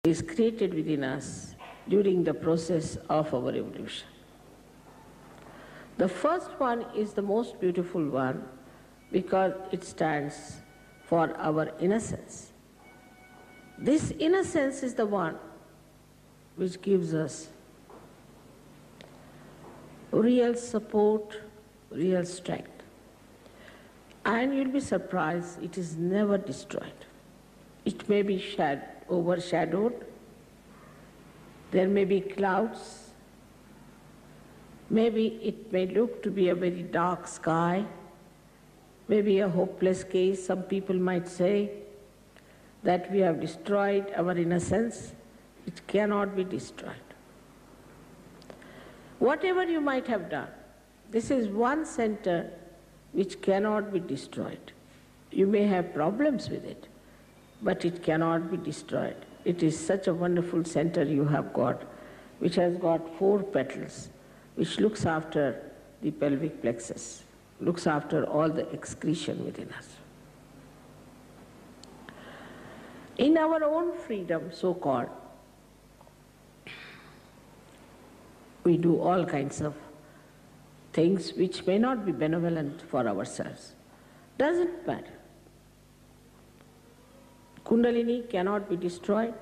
is created within us during the process of our evolution. The first one is the most beautiful one because it stands for our innocence. This innocence is the one which gives us real support, real strength. And you'll be surprised, it is never destroyed. It may be overshadowed, there may be clouds, maybe it may look to be a very dark sky, maybe a hopeless case. Some people might say that we have destroyed our innocence. It cannot be destroyed. Whatever you might have done, this is one center which cannot be destroyed. You may have problems with it, but it cannot be destroyed. It is such a wonderful center you have got, which has got 4 petals, which looks after the pelvic plexus, looks after all the excretion within us. In our own freedom, so-called, we do all kinds of things which may not be benevolent for ourselves. Doesn't matter. Kundalini cannot be destroyed.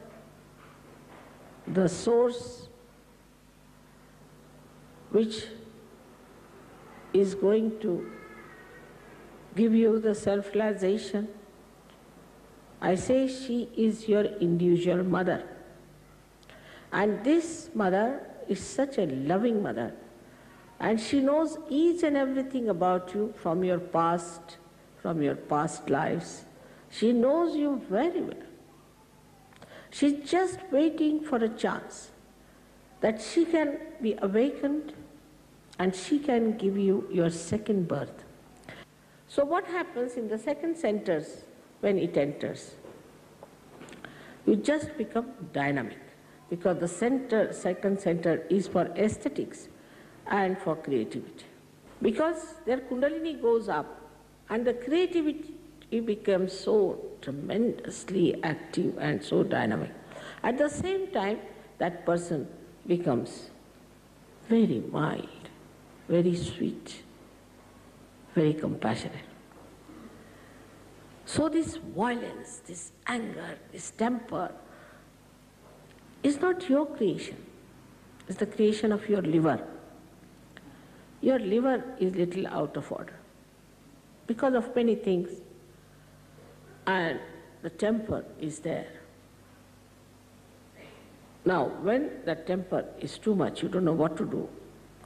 The source which is going to give you the self-realization, I say she is your individual mother. And this mother is such a loving mother. And she knows each and everything about you from your past lives. She knows you very well. She's just waiting for a chance that she can be awakened and she can give you your second birth. So what happens in the second centers when it enters? You just become dynamic because the second center is for aesthetics and for creativity. Because their Kundalini goes up and the creativity becomes so tremendously active and so dynamic. At the same time, that person becomes very mild, very sweet, very compassionate. So this violence, this anger, this temper is not your creation. It's the creation of your liver. Your liver is little out of order because of many things, and the temper is there. Now, when that temper is too much, you don't know what to do.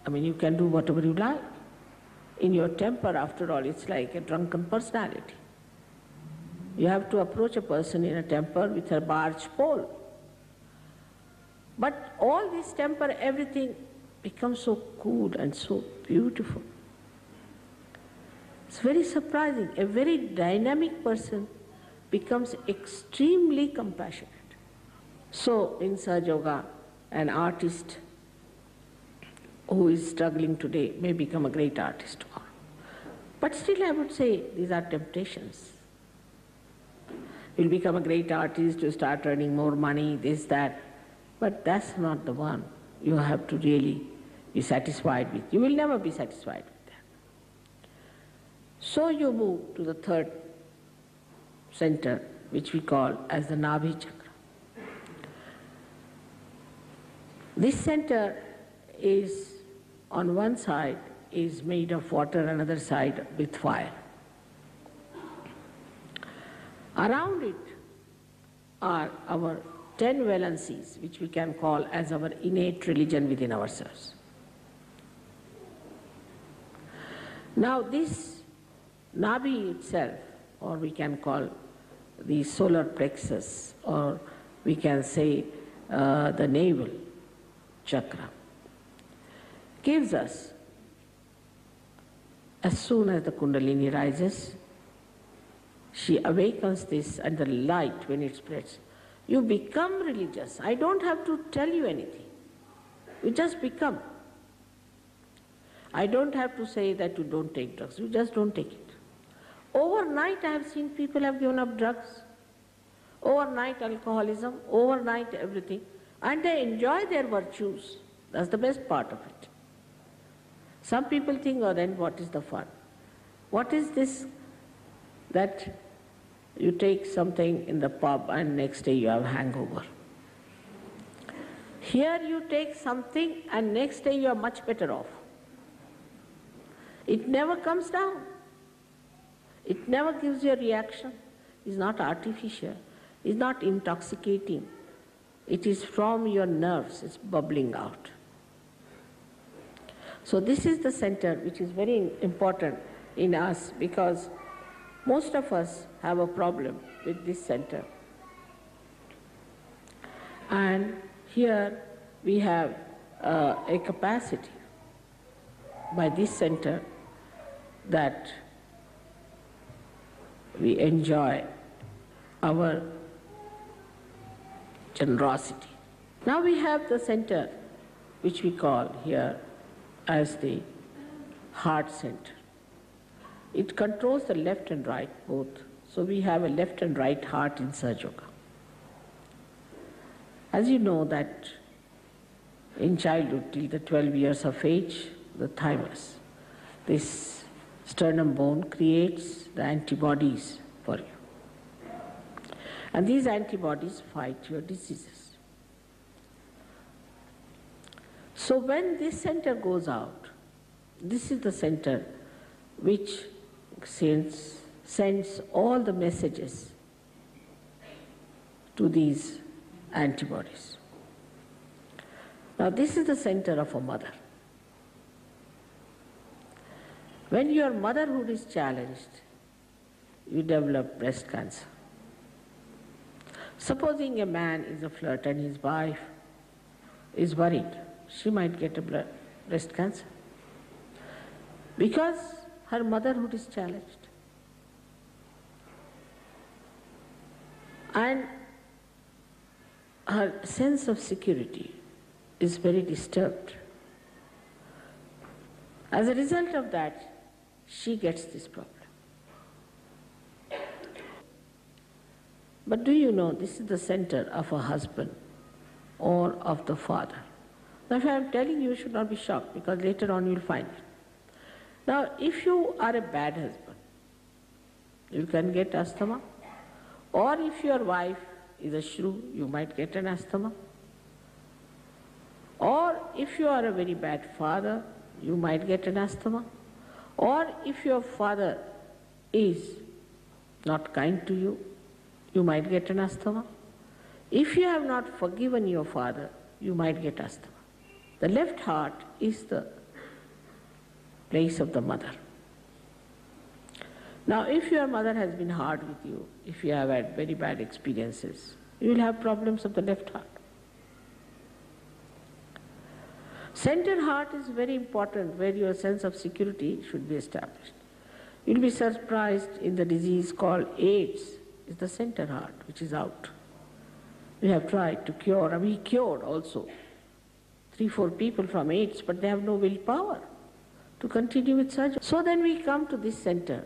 I mean, you can do whatever you like. In your temper, after all, it's like a drunken personality. You have to approach a person in a temper with a barge pole. But all this temper, everything becomes so cool and so beautiful. It's very surprising. A very dynamic person becomes extremely compassionate. So in Sahaja Yoga, an artist who is struggling today may become a great artist tomorrow. But still I would say these are temptations. You'll become a great artist, you start earning more money, this, that. But that's not the one you have to really be satisfied with. You will never be satisfied with that. So you move to the third center, which we call as the Nabhi Chakra. This center is, on one side, is made of water, another side with fire. Around it are our 10 valencies, which we can call as our innate religion within ourselves. Now this Nabhi itself, or we can call the solar plexus, or we can say the navel chakra, gives us, as soon as the Kundalini rises, she awakens this, and the light, when it spreads, you become religious. I don't have to tell you anything. You just become. I don't have to say that you don't take drugs. You just don't take it. Overnight I have seen people have given up drugs. overnight alcoholism, overnight everything, and they enjoy their virtues. That's the best part of it. Some people think, oh, then what is the fun? What is this that you take something in the pub and next day you have hangover? Here you take something and next day you are much better off. It never comes down. It never gives you a reaction. It's not artificial. It's not intoxicating. It is from your nerves. It's bubbling out. So this is the center which is very important in us, because most of us have a problem with this center. And here we have a capacity by this center that we enjoy our generosity. Now we have the center which we call here as the heart center. It controls the left and right both. So we have a left and right heart in Sahaja Yoga. As you know that in childhood till the 12 years of age, the thymus, this sternum bone creates the antibodies for you. And these antibodies fight your diseases. So when this center goes out, this is the center which sends all the messages to these antibodies. Now this is the center of a mother. When your motherhood is challenged, you develop breast cancer. Supposing a man is a flirt and his wife is worried, she might get a breast cancer because her motherhood is challenged. And her sense of security is very disturbed. As a result of that, she gets this problem. But do you know this is the center of a husband or of the father? Now if I am telling you, you should not be shocked, because later on you will find it. Now if you are a bad husband, you can get asthma, or if your wife is a shrew, you might get an asthma, or if you are a very bad father, you might get an asthma, or if your father is not kind to you, you might get an asthma. If you have not forgiven your father, you might get asthma. The left heart is the place of the mother. Now if your mother has been hard with you, if you have had very bad experiences, you will have problems of the left heart. Center heart is very important, where your sense of security should be established. You will be surprised in the disease called AIDS, is the center heart which is out. We have tried to cure, and we cured also 3-4 people from AIDS, but they have no willpower to continue with surgery. So then we come to this center,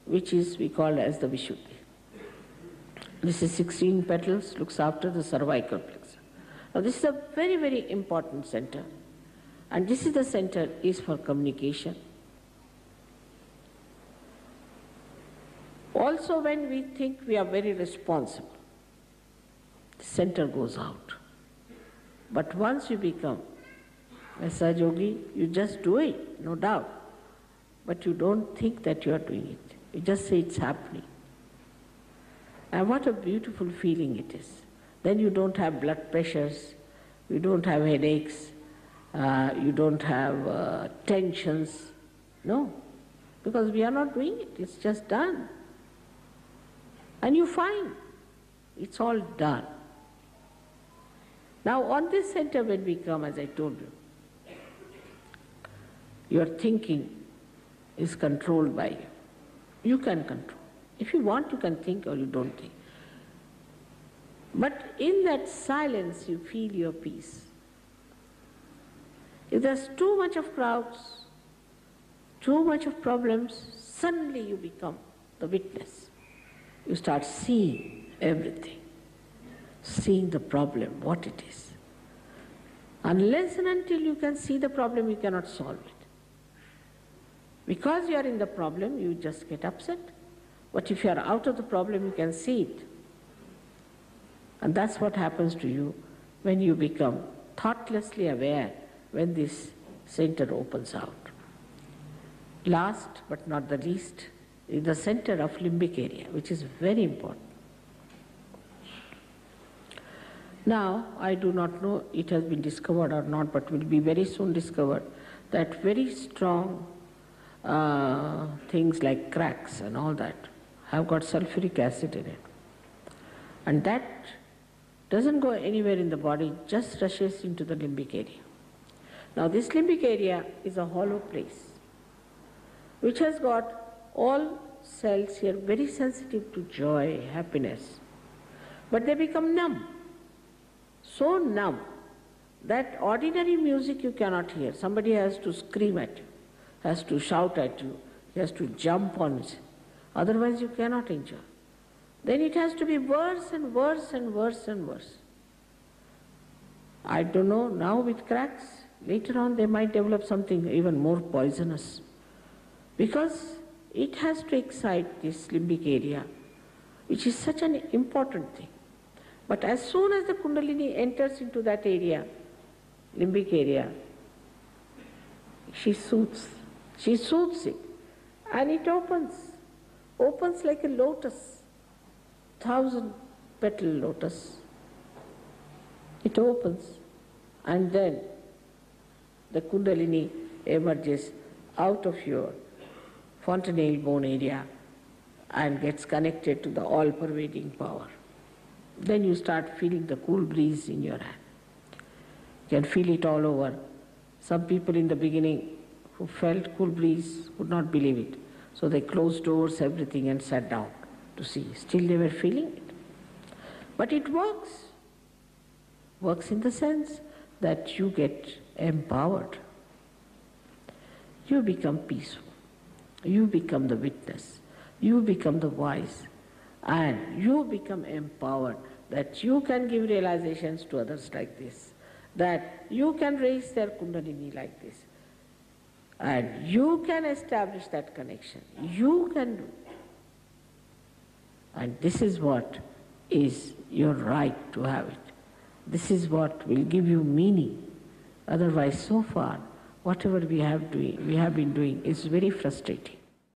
which is we call as the Vishuddhi. This is 16 petals, looks after the cervical plexus. Now this is a very, very important center, and this is the center is for communication. Also when we think we are very responsible, the center goes out. But once you become a Sahaja Yogi, you just do it, no doubt. But you don't think that you are doing it. You just say it's happening. And what a beautiful feeling it is. Then you don't have blood pressures, you don't have headaches, you don't have tensions. No, because we are not doing it, it's just done. And you find it's all done. Now on this center when we come, as I told you, your thinking is controlled by you. You can control. If you want, you can think, or you don't think. But in that silence, you feel your peace. If there's too much of crowds, too much of problems, suddenly you become the witness. You start seeing everything. seeing the problem, what it is. Unless and until you can see the problem, you cannot solve it. Because you are in the problem, you just get upset. But if you are out of the problem, you can see it. And that's what happens to you when you become thoughtlessly aware when this center opens out. Last but not the least is the center of limbic area, which is very important. Now, I do not know it has been discovered or not, but will be very soon discovered that very strong things like cracks and all that have got sulfuric acid in it. And that doesn't go anywhere in the body, just rushes into the limbic area. Now, this limbic area is a hollow place which has got all cells here very sensitive to joy, happiness, but they become numb. So numb that ordinary music you cannot hear. Somebody has to scream at you, has to shout at you, he has to jump on it. Otherwise you cannot enjoy. Then it has to be worse and worse and worse and worse. I don't know, now with cracks, later on they might develop something even more poisonous. Because it has to excite this limbic area, which is such an important thing. But as soon as the Kundalini enters into that area, limbic area, she soothes it, and it opens like a lotus, 1,000-petal lotus. It opens, and then the Kundalini emerges out of your fontanelle bone area and gets connected to the all-pervading power. Then you start feeling the cool breeze in your hand. You can feel it all over. Some people in the beginning who felt cool breeze would not believe it. So they closed doors, everything, and sat down to see. Still they were feeling it. But it works. Works in the sense that you get empowered. You become peaceful. You become the witness. You become the wise. And you become empowered that you can give realizations to others like this, that you can raise their Kundalini like this, and you can establish that connection. You can do. And this is what is your right to have it. This is what will give you meaning. Otherwise, so far, whatever we have been doing is very frustrating.